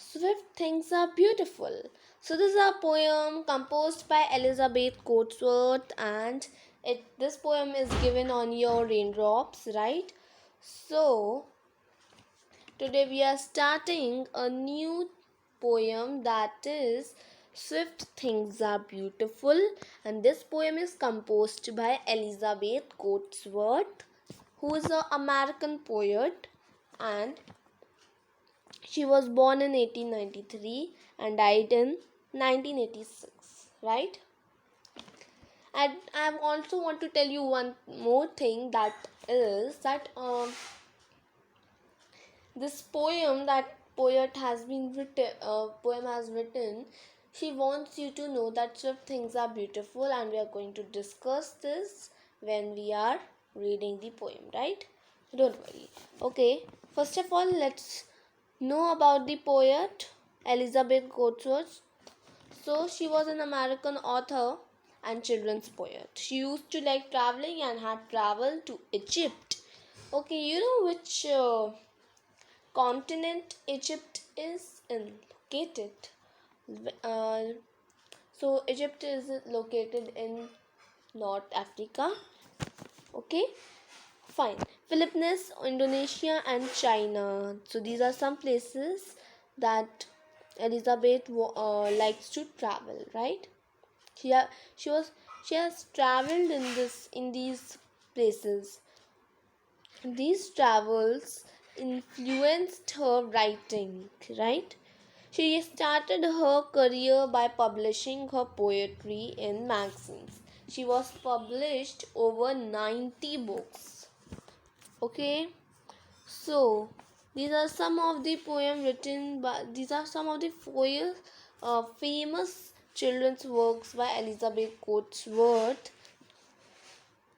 Swift things are beautiful. So this is a poem composed by Elizabeth Cotsworth, and this poem is given on your raindrops, right? So today we are starting a new poem, that is Swift Things Are Beautiful, and this poem is composed by Elizabeth Cotsworth, who is an American poet, and she was born in 1893 and died in 1986, right? And I also want to tell you one more thing, that is that this poem that poem has written, she wants you to know that swift things are beautiful, and we are going to discuss this when we are reading the poem, right? Don't worry. Okay, first of all, let's know about the poet Elizabeth Cotsworth. So she was an American author and children's poet. She used to like traveling and had traveled to Egypt. Okay, you know which continent Egypt is in located? Uh, so Egypt is located in North Africa. Okay, fine. Philippines, Indonesia, and China. So these are some places that Elizabeth likes to travel, right? She ha- she was she has traveled in these places. These travels influenced her writing, right? She started her career by publishing her poetry in magazines. She was published over 90 books. Okay, so these are some of the poems written by these are some of the famous children's works by Elizabeth Cotsworth.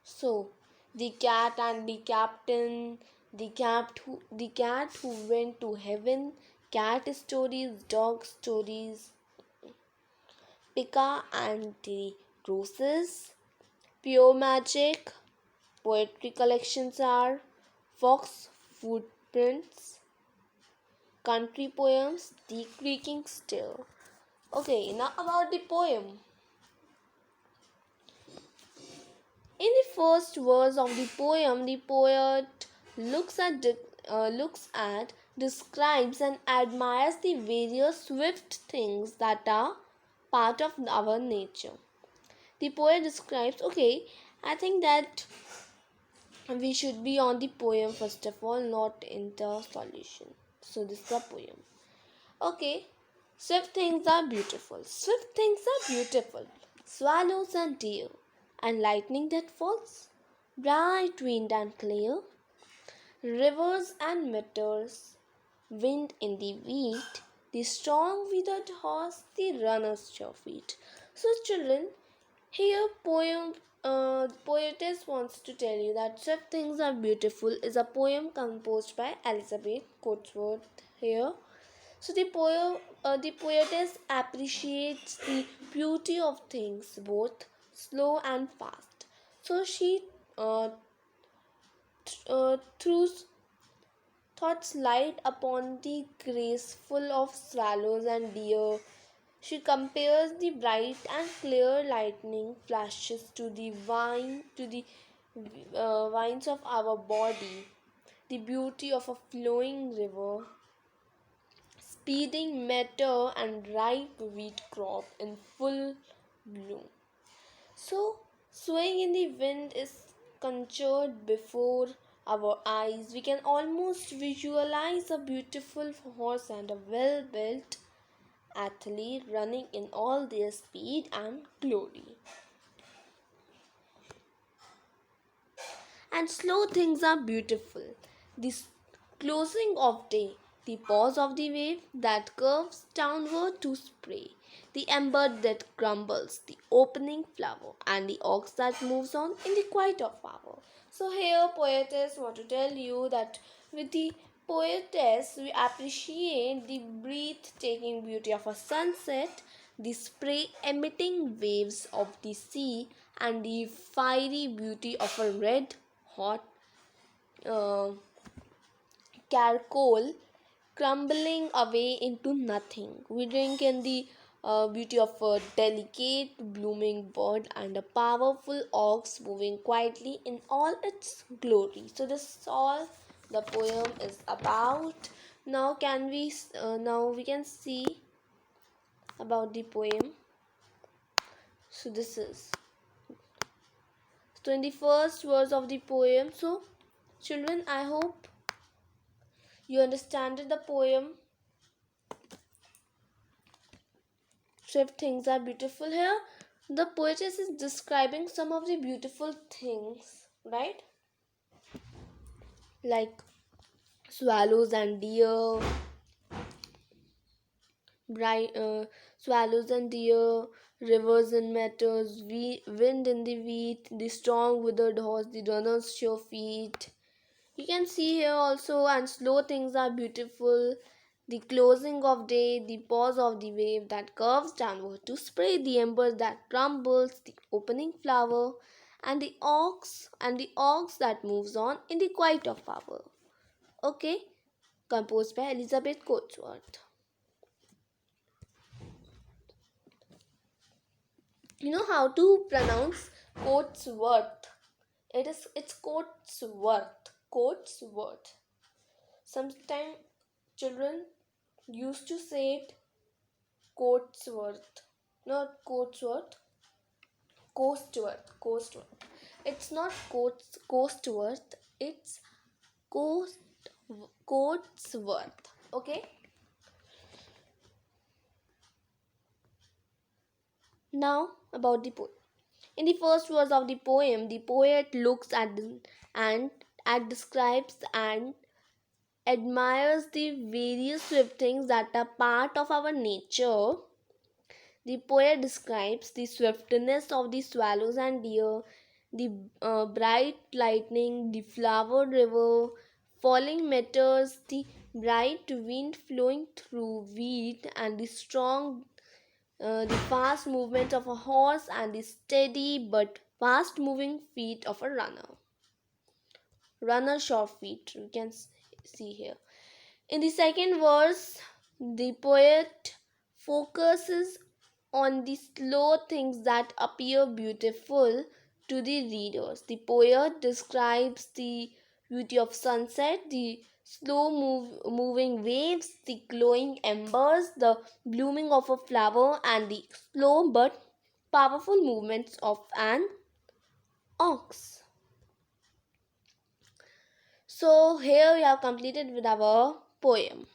So, the cat and the captain, the cat who went to heaven, cat stories, dog stories, Pika and the roses, pure magic, poetry collections are fox footprints, country poems, the creaking still. Okay, now about the poem. In the first verse of the poem, the poet looks at, describes, and admires the various swift things that are part of our nature. The poet describes, okay, I think that we should be on the poem first of all, not in the solution. So, this is the poem. Okay, swift things are beautiful. Swift things are beautiful. Swallows and deer, and lightning that falls, bright wind and clear, rivers and meteors, wind in the wheat, the strong withered horse, the runner's sure feet. So, children, here Poetess wants to tell you that Swift Things Are Beautiful is a poem composed by Elizabeth Cotsworth here. So the poetess appreciates the beauty of things, both slow and fast. So she throws thoughts light upon the graceful of swallows and deer. She compares the bright and clear lightning flashes to the vines of our body, the beauty of a flowing river, speeding meadow, and ripe wheat crop in full bloom. So, swaying in the wind is conjured before our eyes. We can almost visualize a beautiful horse and a well built athlete running in all their speed and glory. And slow things are beautiful. The closing of day, the pause of the wave that curves downward to spray, the ember that crumbles, the opening flower, and the ox that moves on in the quiet of hour. So here poetess want to tell you that with the poetess we appreciate the breathtaking beauty of a sunset, the spray emitting waves of the sea, and the fiery beauty of a red hot uh, charcoal crumbling away into nothing. We drink in the beauty of a delicate blooming bird and a powerful ox moving quietly in all its glory. So this is all the poem is about. Now we can see about the poem. So this is 21st verse of the poem. So children, I hope you understand the poem. Swift things are beautiful here. The poetess is describing some of the beautiful things, right? Like swallows and deer, bright swallows and deer, rivers and meadows, wind in the wheat, the strong withered horse, the runner's sure feet. You can see here also, and slow things are beautiful. The closing of day, the pause of the wave that curves downward to spray the embers that crumbles, the opening flower, and the ox that moves on in the quiet of power. Okay, composed by Elizabeth Kotro. You know how to pronounce Coatsworth? It's Coatsworth. Coatsworth. Sometimes children used to say it Coatsworth, not Coatsworth, Coastworth. It's not Coastworth, it's Coast Coatsworth. Okay. Now about the poem. In the first verse of the poem, the poet looks at and describes and admires the various swift things that are part of our nature. The poet describes the swiftness of the swallows and deer, the bright lightning, the flowered river, falling meteors, the bright wind flowing through wheat, and the fast movement of a horse, and the steady but fast moving feet of a runner. Runner short feet, you can see here. In the second verse, the poet focuses on the slow things that appear beautiful to the readers. The poet describes the beauty of sunset, the moving waves, the glowing embers, the blooming of a flower, and the slow but powerful movements of an ox. So here we have completed with our poem.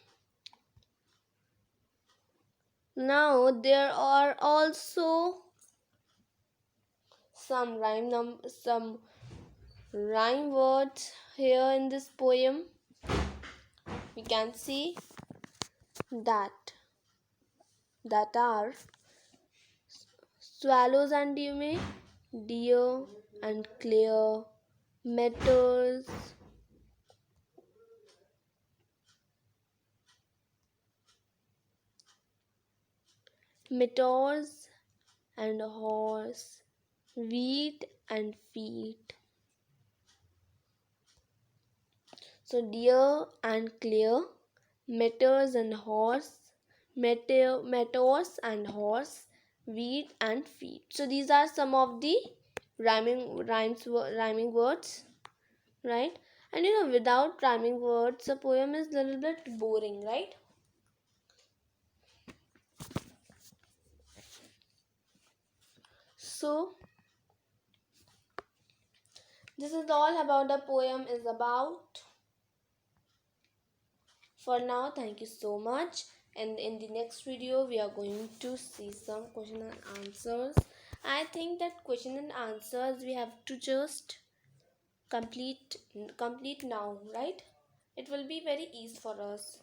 Now there are also some rhyme words here in this poem. We can see that are swallows and dear and clear, meadows, meteors and horse, wheat and feet. So dear and clear, meteors and horse, meteors and horse, wheat and feet. So these are some of the rhyming words, right? And you know, without rhyming words, a poem is a little bit boring, right? So this is all about the poem is about. For now, thank you so much. And in the next video, we are going to see some question and answers. I think that question and answers we have to just complete now, right? It will be very easy for us.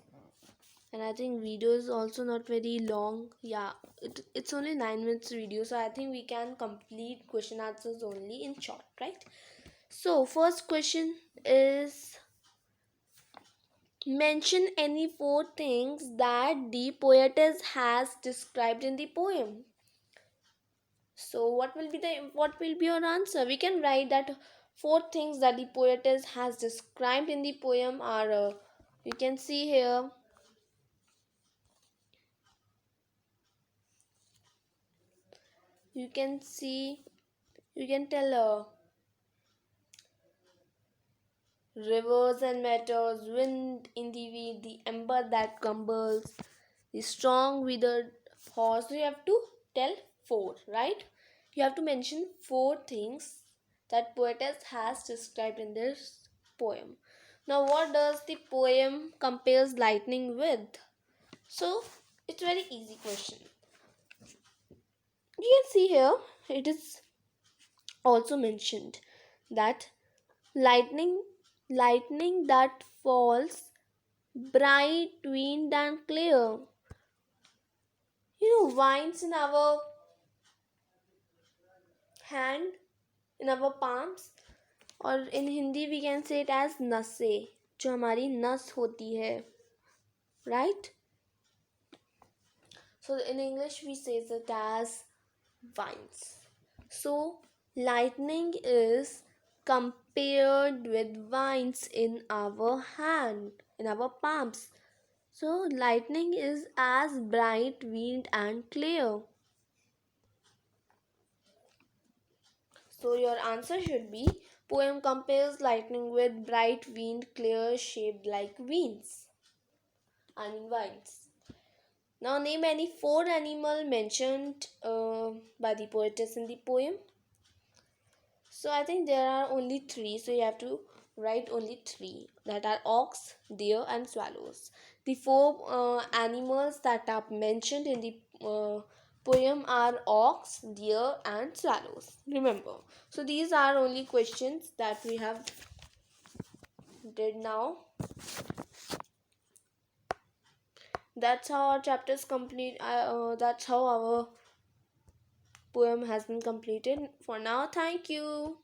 And I think video is also not very long. Yeah, it's only 9 minutes video, so I think we can complete question answers only in short, right? So first question is, mention any 4 things that the poetess has described in the poem. So what will be your answer? We can write that 4 things that the poetess has described in the poem are you can see here you can see, you can tell rivers and meadows, wind in the wheat, the ember that crumbles, the strong withered horse. So you have to tell four, right? You have to mention four things that poetess has described in this poem. Now, what does the poem compares lightning with? So, it's very easy question. You can see here, it is also mentioned that lightning, lightning that falls bright, wind, and clear. You know, vines in our hand, in our palms, और in Hindi we can say it as नसें, जो हमारी नस होती है, right? So in English we say it as vines. So lightning is compared with vines in our hand, in our palms. So lightning is as bright, wind, and clear. So your answer should be poem compares lightning with bright wind, clear, shaped like wings. I mean vines. Now name any four animal mentioned by the poetess in the poem. So I think there are only three. So you have to write only three. That are ox, deer, and swallows. The four animals that are mentioned in the poem are ox, deer, and swallows. Remember. So these are only questions that we have did now. That's how our chapters complete. That's how our poem has been completed. For now, thank you.